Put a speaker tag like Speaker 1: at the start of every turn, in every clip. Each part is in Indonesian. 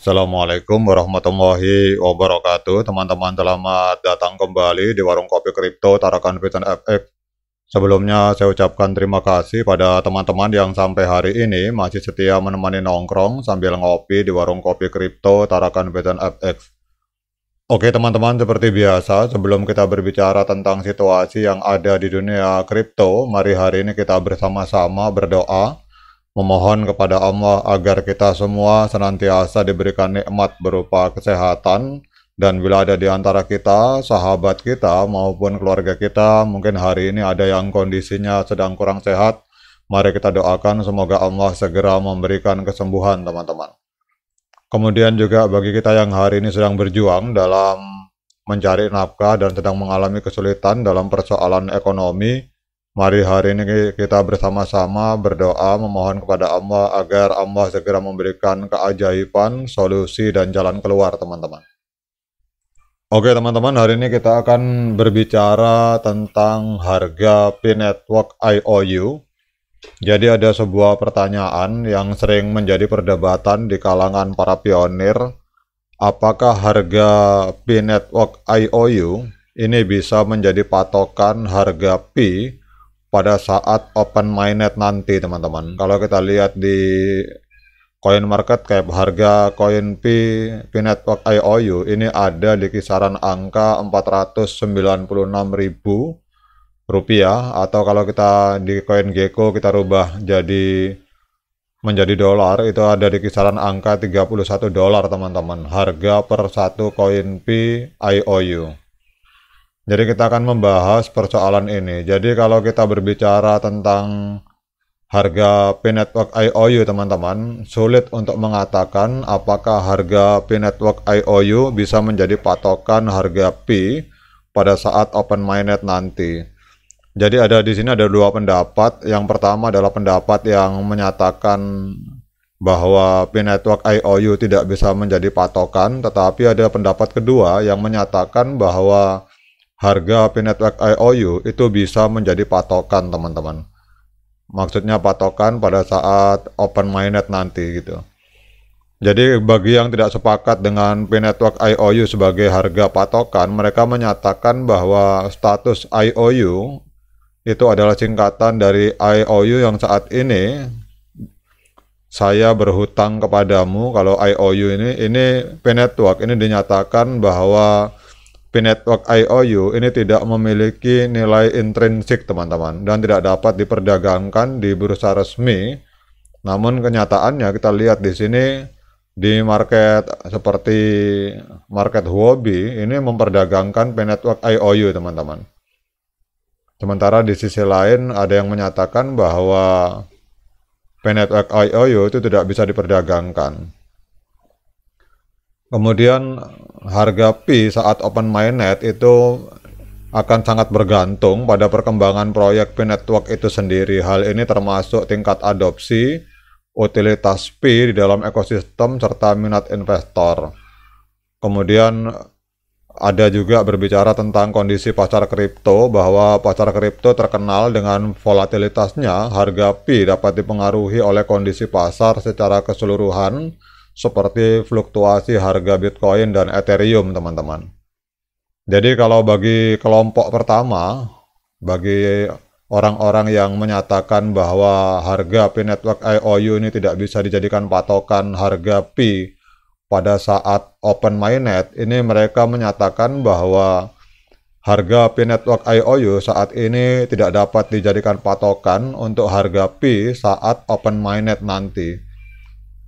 Speaker 1: Assalamualaikum warahmatullahi wabarakatuh. Teman-teman, selamat datang kembali di Warung Kopi Kripto Tarakan Vision FX. Sebelumnya saya ucapkan terima kasih pada teman-teman yang sampai hari ini masih setia menemani nongkrong sambil ngopi di Warung Kopi Kripto Tarakan Vision FX. Oke teman-teman, seperti biasa sebelum kita berbicara tentang situasi yang ada di dunia kripto, mari hari ini kita bersama-sama berdoa memohon kepada Allah agar kita semua senantiasa diberikan nikmat berupa kesehatan, dan bila ada di antara kita, sahabat kita maupun keluarga kita, mungkin hari ini ada yang kondisinya sedang kurang sehat, mari kita doakan semoga Allah segera memberikan kesembuhan teman-teman. Kemudian juga bagi kita yang hari ini sedang berjuang dalam mencari nafkah dan sedang mengalami kesulitan dalam persoalan ekonomi, mari hari ini kita bersama-sama berdoa memohon kepada Allah agar Allah segera memberikan keajaiban, solusi, dan jalan keluar teman-teman. Oke teman-teman, hari ini kita akan berbicara tentang harga P-Network IOU. Jadi ada sebuah pertanyaan yang sering menjadi perdebatan di kalangan para pionir. Apakah harga P-Network IOU ini bisa menjadi patokan harga P pada saat open mainnet nanti teman-teman? Kalau kita lihat di coin market cap, harga koin P-Network IOU ini ada di kisaran angka 496.000 rupiah, atau kalau kita di koin Gecko kita rubah menjadi dolar, itu ada di kisaran angka 31 dolar teman-teman, harga per satu koin P IOU. Jadi kita akan membahas persoalan ini. Jadi kalau kita berbicara tentang harga P-Network IOU teman-teman, sulit untuk mengatakan apakah harga P-Network IOU bisa menjadi patokan harga P pada saat open mainnet nanti. Jadi di sini ada dua pendapat. Yang pertama adalah pendapat yang menyatakan bahwa P-Network IOU tidak bisa menjadi patokan, tetapi ada pendapat kedua yang menyatakan bahwa harga P-Network IOU itu bisa menjadi patokan teman-teman. Maksudnya patokan pada saat open mainnet nanti gitu. Jadi bagi yang tidak sepakat dengan P-Network IOU sebagai harga patokan, mereka menyatakan bahwa status IOU itu adalah singkatan dari IOU yang saat ini saya berhutang kepadamu. Kalau IOU ini P-Network ini dinyatakan bahwa P-Network IOU ini tidak memiliki nilai intrinsik teman-teman, dan tidak dapat diperdagangkan di bursa resmi. Namun kenyataannya kita lihat di sini di market seperti market Huobi ini memperdagangkan P-Network IOU teman-teman. Sementara di sisi lain ada yang menyatakan bahwa P-Network IOU itu tidak bisa diperdagangkan. Kemudian harga P saat open mainnet itu akan sangat bergantung pada perkembangan proyek P-Network itu sendiri. Hal ini termasuk tingkat adopsi, utilitas P di dalam ekosistem, serta minat investor. Kemudian ada juga berbicara tentang kondisi pasar kripto, bahwa pasar kripto terkenal dengan volatilitasnya. Harga P dapat dipengaruhi oleh kondisi pasar secara keseluruhan, seperti fluktuasi harga Bitcoin dan Ethereum teman-teman. Jadi kalau bagi kelompok pertama, bagi orang-orang yang menyatakan bahwa harga P-Network IOU ini tidak bisa dijadikan patokan harga P pada saat open mainnet, ini mereka menyatakan bahwa harga P-Network IOU saat ini tidak dapat dijadikan patokan untuk harga P saat open mainnet nanti.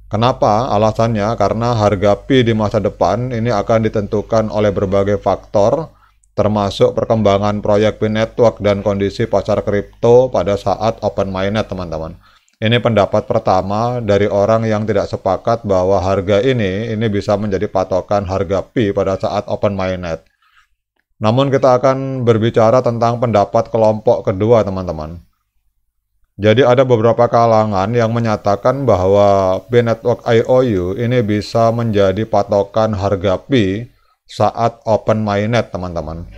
Speaker 1: Kenapa? Alasannya karena harga P di masa depan ini akan ditentukan oleh berbagai faktor, termasuk perkembangan proyek P-Network dan kondisi pasar kripto pada saat open mainnet teman-teman. Ini pendapat pertama dari orang yang tidak sepakat bahwa harga ini bisa menjadi patokan harga P pada saat open mainnet. Namun kita akan berbicara tentang pendapat kelompok kedua teman-teman. Jadi ada beberapa kalangan yang menyatakan bahwa P-Network IOU ini bisa menjadi patokan harga P saat open mainnet teman-teman.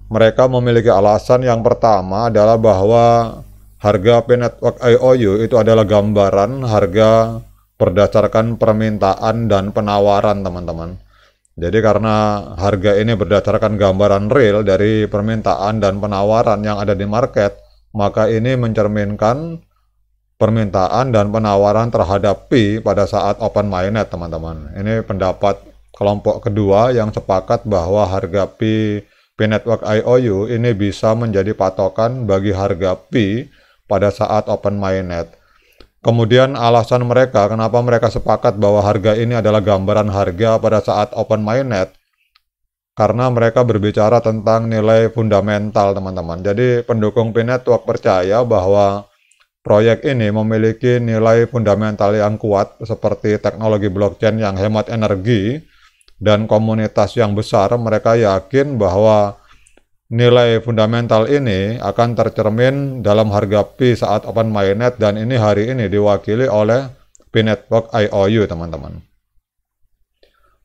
Speaker 1: Mereka memiliki alasan. Yang pertama adalah bahwa harga P-Network IOU itu adalah gambaran harga berdasarkan permintaan dan penawaran teman-teman. Jadi karena harga ini berdasarkan gambaran real dari permintaan dan penawaran yang ada di market, maka ini mencerminkan permintaan dan penawaran terhadap Pi pada saat open mainnet teman-teman. Ini pendapat kelompok kedua yang sepakat bahwa harga Pi Network IOU ini bisa menjadi patokan bagi harga Pi pada saat open mainnet. Kemudian alasan mereka, kenapa mereka sepakat bahwa harga ini adalah gambaran harga pada saat open mainnet, karena mereka berbicara tentang nilai fundamental teman-teman. Jadi pendukung Pi Network percaya bahwa proyek ini memiliki nilai fundamental yang kuat seperti teknologi blockchain yang hemat energi dan komunitas yang besar. Mereka yakin bahwa nilai fundamental ini akan tercermin dalam harga Pi saat open mainnet, dan ini hari ini diwakili oleh Pi Network IOU teman-teman.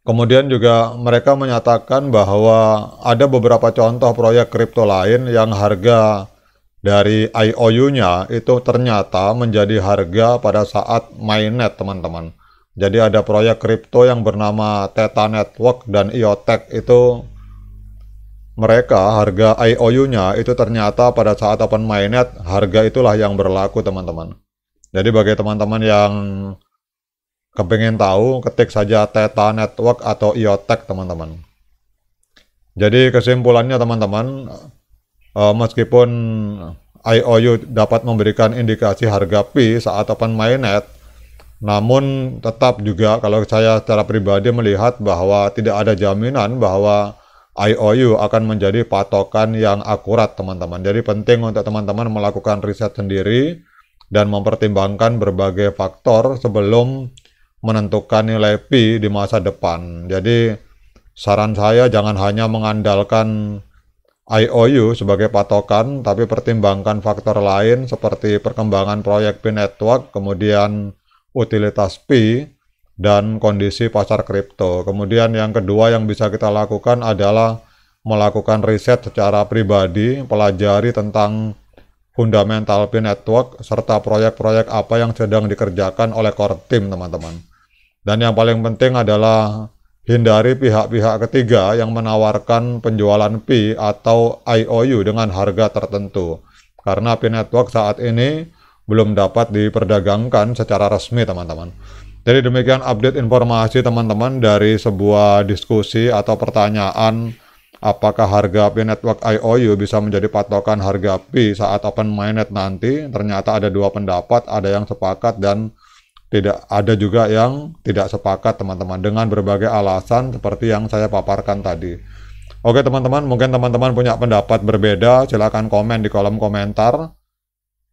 Speaker 1: Kemudian juga mereka menyatakan bahwa ada beberapa contoh proyek kripto lain yang harga dari IOU-nya itu ternyata menjadi harga pada saat mainnet teman-teman. Jadi ada proyek kripto yang bernama Theta Network dan IOTech, itu mereka harga IOU-nya itu ternyata pada saat open mainnet harga itulah yang berlaku teman-teman. Jadi bagi teman-teman yang kepingin tahu, ketik saja Theta Network atau IOTech teman-teman. Jadi kesimpulannya teman-teman, meskipun IOU dapat memberikan indikasi harga Pi saat open mainnet, namun tetap juga kalau saya secara pribadi melihat bahwa tidak ada jaminan bahwa IOU akan menjadi patokan yang akurat teman-teman. Jadi penting untuk teman-teman melakukan riset sendiri dan mempertimbangkan berbagai faktor sebelum menentukan nilai Pi di masa depan. Jadi saran saya jangan hanya mengandalkan IOU sebagai patokan, tapi pertimbangkan faktor lain seperti perkembangan proyek Pi Network, kemudian utilitas Pi, dan kondisi pasar kripto. Kemudian yang kedua yang bisa kita lakukan adalah melakukan riset secara pribadi, pelajari tentang fundamental Pi Network, serta proyek-proyek apa yang sedang dikerjakan oleh core team teman-teman. Dan yang paling penting adalah hindari pihak-pihak ketiga yang menawarkan penjualan Pi atau IOU dengan harga tertentu, karena Pi Network saat ini belum dapat diperdagangkan secara resmi teman-teman. Jadi demikian update informasi teman-teman dari sebuah diskusi atau pertanyaan apakah harga Pi Network IOU bisa menjadi patokan harga Pi saat open mainnet nanti. Ternyata ada dua pendapat, ada yang sepakat dan tidak ada juga yang tidak sepakat teman-teman, dengan berbagai alasan seperti yang saya paparkan tadi. Oke teman-teman, mungkin teman-teman punya pendapat berbeda, silakan komen di kolom komentar.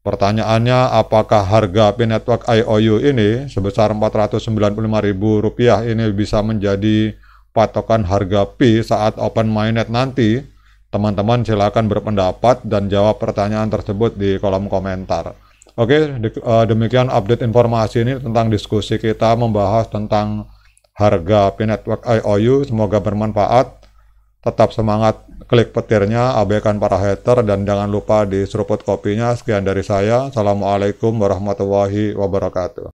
Speaker 1: Pertanyaannya, apakah harga Pi Network IOU ini sebesar Rp495.000 ini bisa menjadi patokan harga Pi saat open mainnet nanti? Teman-teman silakan berpendapat dan jawab pertanyaan tersebut di kolom komentar. Oke, demikian update informasi ini tentang diskusi kita membahas tentang harga Pi Network IOU. Semoga bermanfaat. Tetap semangat, klik petirnya, abaikan para hater, dan jangan lupa diseruput kopinya. Sekian dari saya. Assalamualaikum warahmatullahi wabarakatuh.